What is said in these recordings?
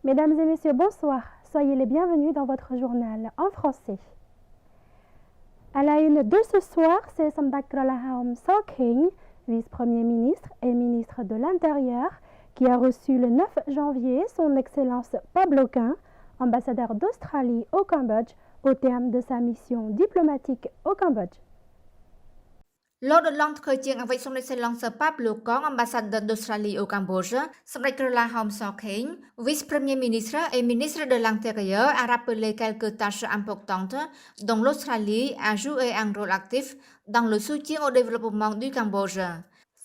Mesdames et messieurs, bonsoir. Soyez les bienvenus dans votre journal en français. À la une de ce soir, c'est Samdak Kralahom Sokeng, vice-premier ministre et ministre de l'Intérieur, qui a reçu le 9 janvier son Excellence Pablo Quint, ambassadeur d'Australie au Cambodge, au terme de sa mission diplomatique au Cambodge. Lors de l'entretien avec son Excellence Pablo Quint, ambassadeur d'Australie au Cambodge, Samdech Kralahom Sokeng, vice-premier ministre et ministre de l'Intérieur, a rappelé quelques tâches importantes dont l'Australie a joué un rôle actif dans le soutien au développement du Cambodge.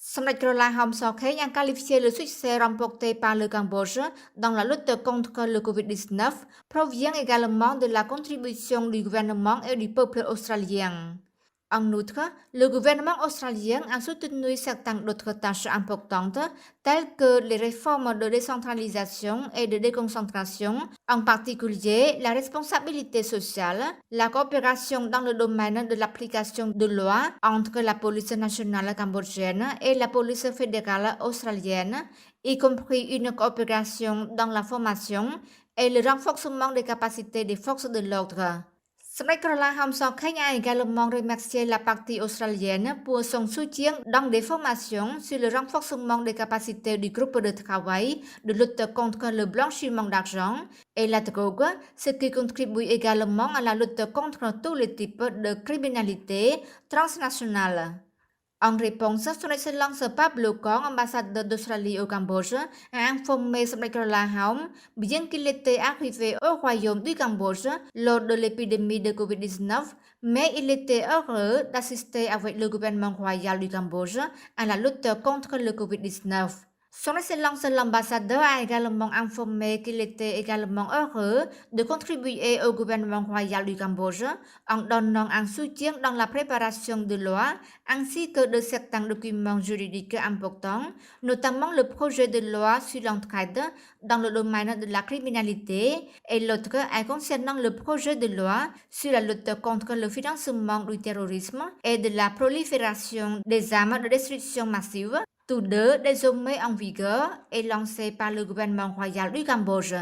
Samdech Kralahom Sokeng a qualifié le succès remporté par le Cambodge dans la lutte contre le Covid-19 provient également de la contribution du gouvernement et du peuple australien. En outre, le gouvernement australien a soutenu certaines autres tâches importantes, telles que les réformes de décentralisation et de déconcentration, en particulier la responsabilité sociale, la coopération dans le domaine de l'application de lois entre la police nationale cambodgienne et la police fédérale australienne, y compris une coopération dans la formation et le renforcement des capacités des forces de l'ordre. Samdech Kralahom Sokeng a également remercié la partie australienne pour son soutien dans des formations sur le renforcement des capacités du groupe de travail de lutte contre le blanchiment d'argent et la drogue, ce qui contribue également à la lutte contre tous les types de criminalité transnationale. En réponse, son Excellence Pablo Quint, ambassadeur d'Australie au Cambodge, a informé Samdech Kralahom, bien qu'il était arrivé au royaume du Cambodge lors de l'épidémie de Covid-19, mais il était heureux d'assister avec le gouvernement royal du Cambodge à la lutte contre le Covid-19. Son Excellence l'ambassadeur a également informé qu'il était également heureux de contribuer au gouvernement royal du Cambodge en donnant un soutien dans la préparation de lois ainsi que de certains documents juridiques importants, notamment le projet de loi sur l'entraide dans le domaine de la criminalité et l'autre est concernant le projet de loi sur la lutte contre le financement du terrorisme et de la prolifération des armes de destruction massive, tous deux désormais en vigueur et lancés par le gouvernement royal du Cambodge.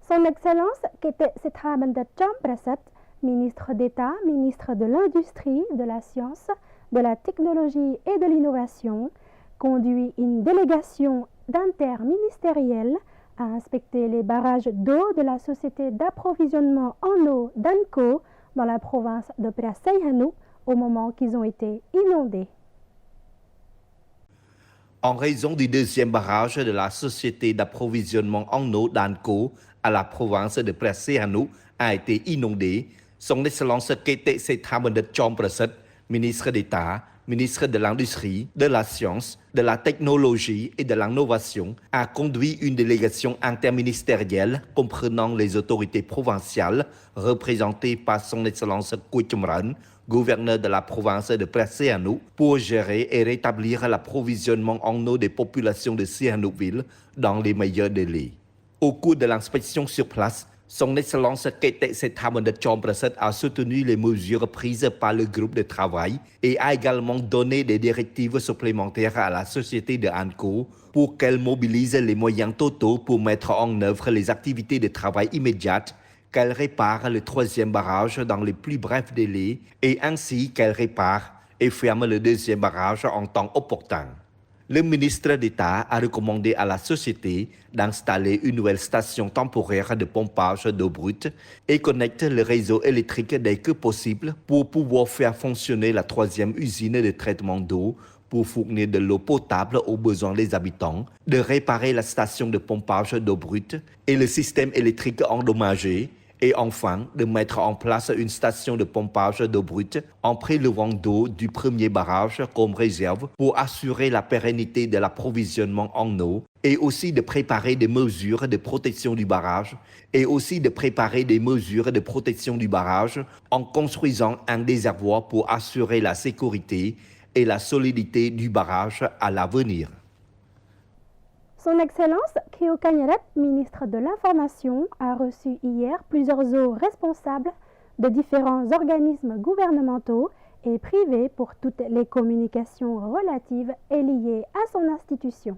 Son Excellence Kete Sithabandat Champrasat, ministre d'État, ministre de l'Industrie, de la Science, de la Technologie et de l'Innovation, conduit une délégation d'interministériels à inspecter les barrages d'eau de la société d'approvisionnement en eau d'Anko dans la province de Phra Sihanouk au moment qu'ils ont été inondés. En raison du deuxième barrage de la société d'approvisionnement en eau d'Anko à la province de Phra Sihanouk a été inondé, son Excellence Kete Sithabandat Champrasat, ministre d'État, ministre de l'Industrie, de la Science, de la Technologie et de l'Innovation, a conduit une délégation interministérielle comprenant les autorités provinciales représentées par son Excellence Koy Chumran, gouverneur de la province de Phra Sihanouk, pour gérer et rétablir l'approvisionnement en eau des populations de Sihanoukville dans les meilleurs délais. Au cours de l'inspection sur place, son Excellence Kete Sithabandat Champrasat a soutenu les mesures prises par le groupe de travail et a également donné des directives supplémentaires à la société de Anko pour qu'elle mobilise les moyens totaux pour mettre en œuvre les activités de travail immédiates, qu'elle répare le troisième barrage dans les plus brefs délais et ainsi qu'elle répare et ferme le deuxième barrage en temps opportun. Le ministre d'État a recommandé à la société d'installer une nouvelle station temporaire de pompage d'eau brute et connecter le réseau électrique dès que possible pour pouvoir faire fonctionner la troisième usine de traitement d'eau pour fournir de l'eau potable aux besoins des habitants, de réparer la station de pompage d'eau brute et le système électrique endommagé, et enfin de mettre en place une station de pompage d'eau brute en prélevant d'eau du premier barrage comme réserve pour assurer la pérennité de l'approvisionnement en eau et aussi de préparer des mesures de protection du barrage en construisant un réservoir pour assurer la sécurité et la solidité du barrage à l'avenir. Son Excellence Keo Kanyarat, ministre de l'Information, a reçu hier plusieurs hauts responsables de différents organismes gouvernementaux et privés pour toutes les communications relatives et liées à son institution.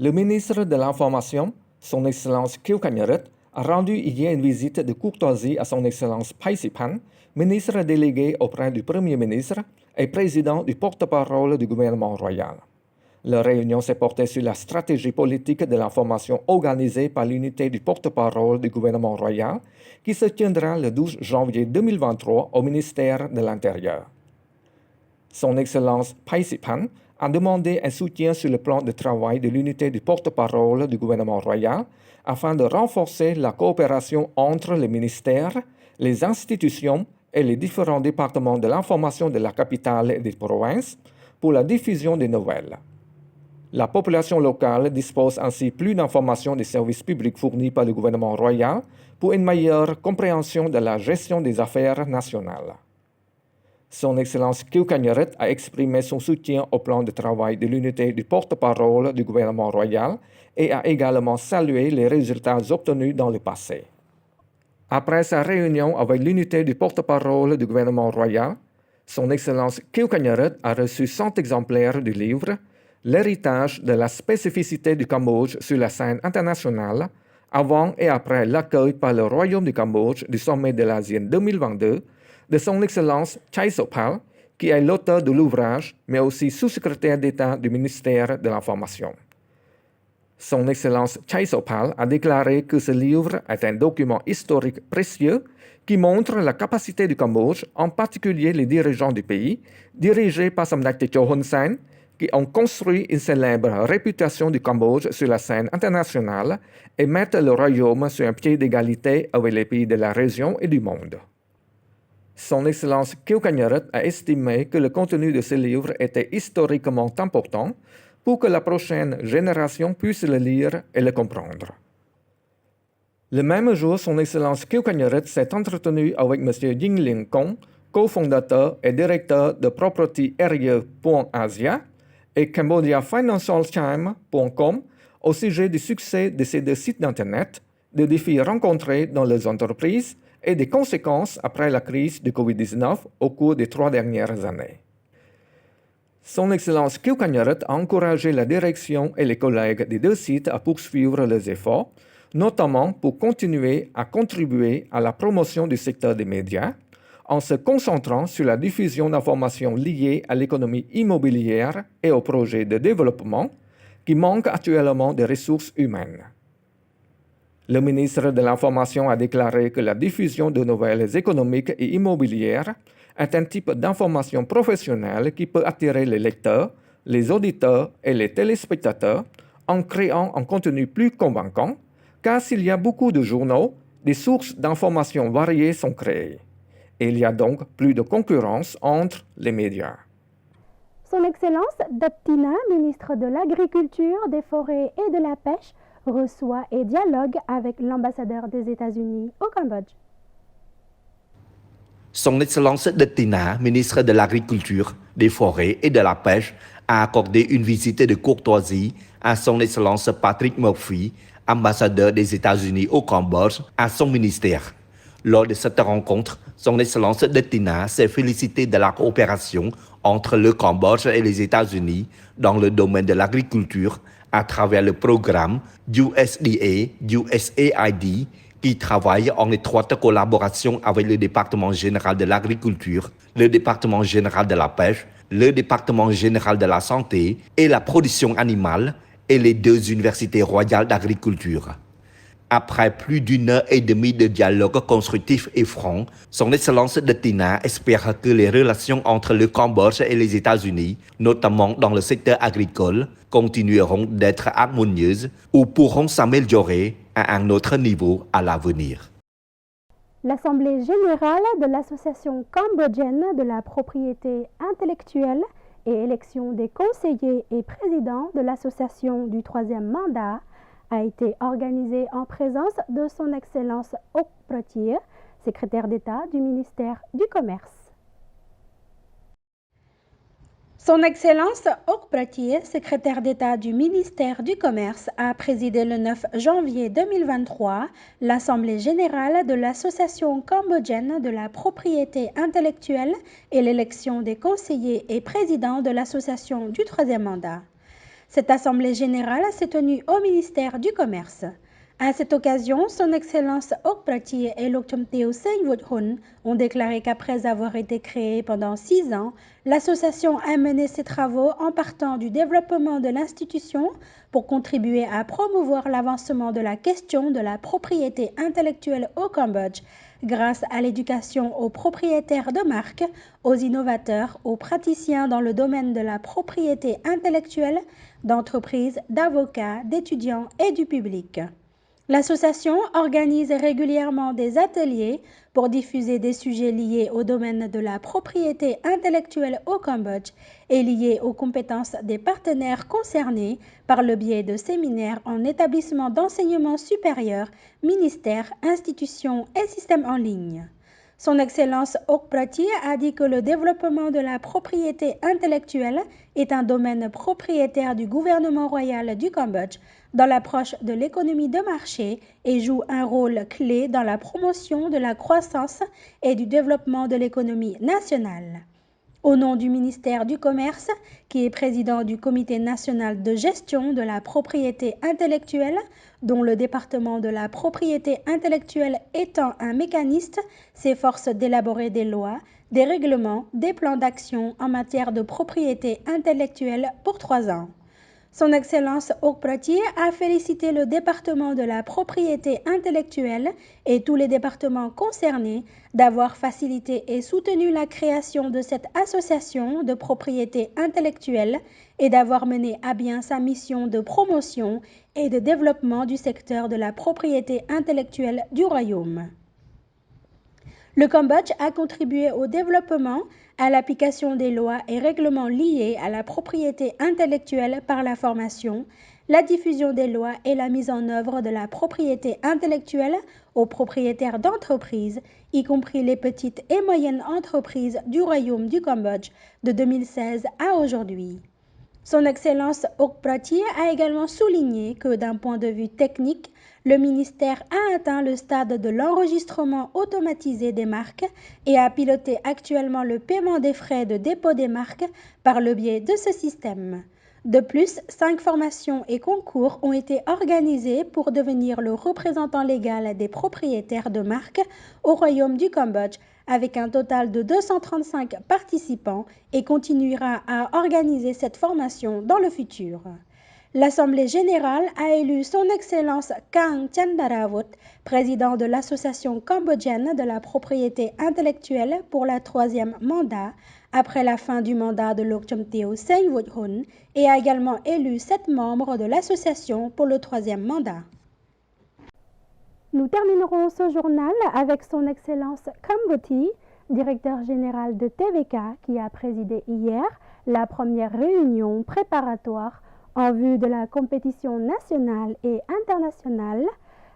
Le ministre de l'Information, Son Excellence Khieu Kanyarit, a rendu hier une visite de courtoisie à Son Excellence Phaysipan, ministre délégué auprès du Premier ministre et président du porte-parole du gouvernement royal. La réunion s'est portée sur la stratégie politique de l'information organisée par l'unité du porte-parole du gouvernement royal qui se tiendra le 12 janvier 2023 au ministère de l'Intérieur. Son Excellence Phaysipan a demandé un soutien sur le plan de travail de l'unité du porte-parole du gouvernement royal afin de renforcer la coopération entre les ministères, les institutions et les différents départements de l'information de la capitale et des provinces pour la diffusion des nouvelles. La population locale dispose ainsi plus d'informations des services publics fournis par le gouvernement royal pour une meilleure compréhension de la gestion des affaires nationales. Son Excellence Khieu Kanyarit a exprimé son soutien au plan de travail de l'unité du porte-parole du gouvernement royal et a également salué les résultats obtenus dans le passé. Après sa réunion avec l'unité du porte-parole du gouvernement royal, Son Excellence Khieu Kanyarit a reçu 100 exemplaires du livre L'héritage de la spécificité du Cambodge sur la scène internationale, avant et après l'accueil par le Royaume du Cambodge du sommet de l'Asie 2022 de Son Excellence Chai Sophal, qui est l'auteur de l'ouvrage, mais aussi sous-secrétaire d'État du ministère de l'Information. Son Excellence Chai Sophal a déclaré que ce livre est un document historique précieux qui montre la capacité du Cambodge, en particulier les dirigeants du pays, dirigés par Samdech Techo Hun Sen, qui ont construit une célèbre réputation du Cambodge sur la scène internationale et mettent le royaume sur un pied d'égalité avec les pays de la région et du monde. Son Excellence Khieu Kanyarit a estimé que le contenu de ce livre était historiquement important pour que la prochaine génération puisse le lire et le comprendre. Le même jour, Son Excellence Khieu Kanyarit s'est entretenu avec M. Ying Ling Kong, cofondateur et directeur de Property Area.asia, et CambodiaFinancialTime.com au sujet du succès de ces deux sites d'Internet, des défis rencontrés dans les entreprises et des conséquences après la crise de Covid-19 au cours des 3 dernières années. Son Excellence Khieu Kanyarit a encouragé la direction et les collègues des deux sites à poursuivre les efforts, notamment pour continuer à contribuer à la promotion du secteur des médias, en se concentrant sur la diffusion d'informations liées à l'économie immobilière et aux projets de développement qui manquent actuellement de ressources humaines. Le ministre de l'Information a déclaré que la diffusion de nouvelles économiques et immobilières est un type d'information professionnelle qui peut attirer les lecteurs, les auditeurs et les téléspectateurs en créant un contenu plus convaincant, car s'il y a beaucoup de journaux, des sources d'informations variées sont créées. Et il y a donc plus de concurrence entre les médias. Son Excellence Daptina, ministre de l'Agriculture, des Forêts et de la Pêche, reçoit et dialogue avec l'ambassadeur des États-Unis au Cambodge. Son Excellence Daptina, ministre de l'Agriculture, des Forêts et de la Pêche, a accordé une visite de courtoisie à Son Excellence Patrick Murphy, ambassadeur des États-Unis au Cambodge, à son ministère. Lors de cette rencontre, Son Excellence Daptina s'est félicité de la coopération entre le Cambodge et les États-Unis dans le domaine de l'agriculture à travers le programme USDA-USAID qui travaille en étroite collaboration avec le département général de l'agriculture, le département général de la pêche, le département général de la santé et la production animale et les deux universités royales d'agriculture. Après plus d'une heure et demie de dialogue constructif et franc, Son Excellence Daptina espère que les relations entre le Cambodge et les États-Unis, notamment dans le secteur agricole, continueront d'être harmonieuses ou pourront s'améliorer à un autre niveau à l'avenir. L'Assemblée générale de l'Association cambodgienne de la propriété intellectuelle et élection des conseillers et présidents de l'association du 3e mandat a été organisée en présence de Son Excellence Ok Pratir, secrétaire d'État du ministère du Commerce. Son Excellence Ok Pratir, secrétaire d'État du ministère du Commerce, a présidé le 9 janvier 2023 l'Assemblée générale de l'Association cambodgienne de la propriété intellectuelle et l'élection des conseillers et présidents de l'association du 3e mandat. Cette assemblée générale s'est tenue au ministère du Commerce. À cette occasion, Son Excellence Ok Prachi et Lokchom Teo Seignwood-hun ont déclaré qu'après avoir été créée pendant 6 ans, l'association a mené ses travaux en partant du développement de l'institution pour contribuer à promouvoir l'avancement de la question de la propriété intellectuelle au Cambodge grâce à l'éducation aux propriétaires de marques, aux innovateurs, aux praticiens dans le domaine de la propriété intellectuelle, d'entreprises, d'avocats, d'étudiants et du public. L'association organise régulièrement des ateliers pour diffuser des sujets liés au domaine de la propriété intellectuelle au Cambodge et liés aux compétences des partenaires concernés par le biais de séminaires en établissements d'enseignement supérieur, ministères, institutions et systèmes en ligne. Son Excellence Ok Prachi a dit que le développement de la propriété intellectuelle est un domaine propriétaire du gouvernement royal du Cambodge dans l'approche de l'économie de marché et joue un rôle clé dans la promotion de la croissance et du développement de l'économie nationale. Au nom du ministère du Commerce, qui est président du Comité national de gestion de la propriété intellectuelle, dont le département de la propriété intellectuelle étant un mécaniste, s'efforce d'élaborer des lois, des règlements, des plans d'action en matière de propriété intellectuelle pour 3 ans. Son Excellence Ok Prachi a félicité le département de la propriété intellectuelle et tous les départements concernés d'avoir facilité et soutenu la création de cette association de propriété intellectuelle et d'avoir mené à bien sa mission de promotion et de développement du secteur de la propriété intellectuelle du Royaume. Le Cambodge a contribué au développement, à l'application des lois et règlements liés à la propriété intellectuelle par la formation, la diffusion des lois et la mise en œuvre de la propriété intellectuelle aux propriétaires d'entreprises, y compris les petites et moyennes entreprises du Royaume du Cambodge de 2016 à aujourd'hui. Son Excellence Ok Prachi a également souligné que d'un point de vue technique, le ministère a atteint le stade de l'enregistrement automatisé des marques et a piloté actuellement le paiement des frais de dépôt des marques par le biais de ce système. De plus, 5 formations et concours ont été organisés pour devenir le représentant légal des propriétaires de marques au Royaume du Cambodge, avec un total de 235 participants et continuera à organiser cette formation dans le futur. L'Assemblée générale a élu Son Excellence Kang Chandarawut, président de l'Association cambodgienne de la propriété intellectuelle pour la 3e mandat, après la fin du mandat de Lokchom Teo Seignwood-hun, et a également élu 7 membres de l'association pour le 3e mandat. Nous terminerons ce journal avec Son Excellence Kamboti, directeur général de TVK, qui a présidé hier la première réunion préparatoire en vue de la compétition nationale et internationale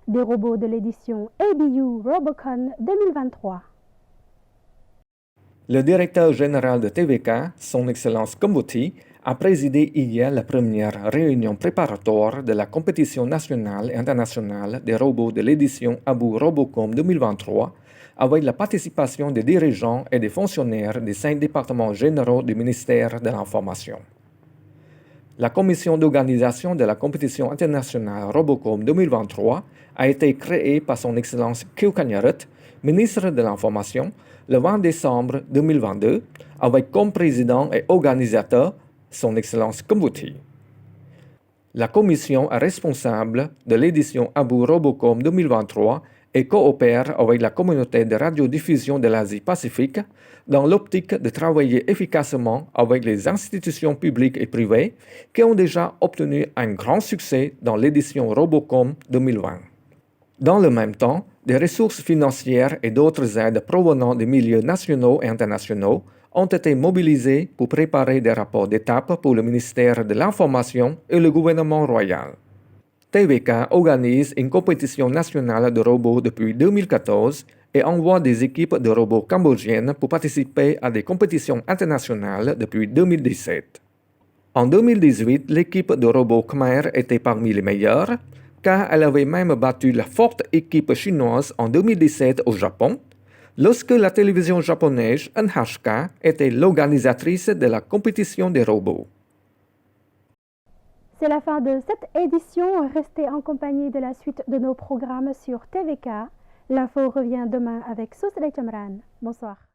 des robots de l'édition ABU Robocon 2023. Le directeur général de TVK, Son Excellence Kamboti, a présidé hier la première réunion préparatoire de la compétition nationale et internationale des robots de l'édition ABU Robocon 2023 avec la participation des dirigeants et des fonctionnaires des 5 départements généraux du ministère de l'Information. La commission d'organisation de la compétition internationale Robocon 2023 a été créée par Son Excellence Khieu Khanyarit, ministre de l'Information, le 20 décembre 2022, avec comme président et organisateur Son Excellence Kamboti. La commission est responsable de l'édition ABU Robocon 2023 et coopère avec la communauté de radiodiffusion de l'Asie-Pacifique dans l'optique de travailler efficacement avec les institutions publiques et privées qui ont déjà obtenu un grand succès dans l'édition Robocon 2020. Dans le même temps, des ressources financières et d'autres aides provenant des milieux nationaux et internationaux ont été mobilisées pour préparer des rapports d'étape pour le ministère de l'Information et le gouvernement royal. TVK organise une compétition nationale de robots depuis 2014 et envoie des équipes de robots cambodgiennes pour participer à des compétitions internationales depuis 2017. En 2018, l'équipe de robots Khmer était parmi les meilleures, car elle avait même battu la forte équipe chinoise en 2017 au Japon, lorsque la télévision japonaise NHK était l'organisatrice de la compétition des robots. C'est la fin de cette édition. Restez en compagnie de la suite de nos programmes sur TVK. L'info revient demain avec Sousrey Chamran. Bonsoir.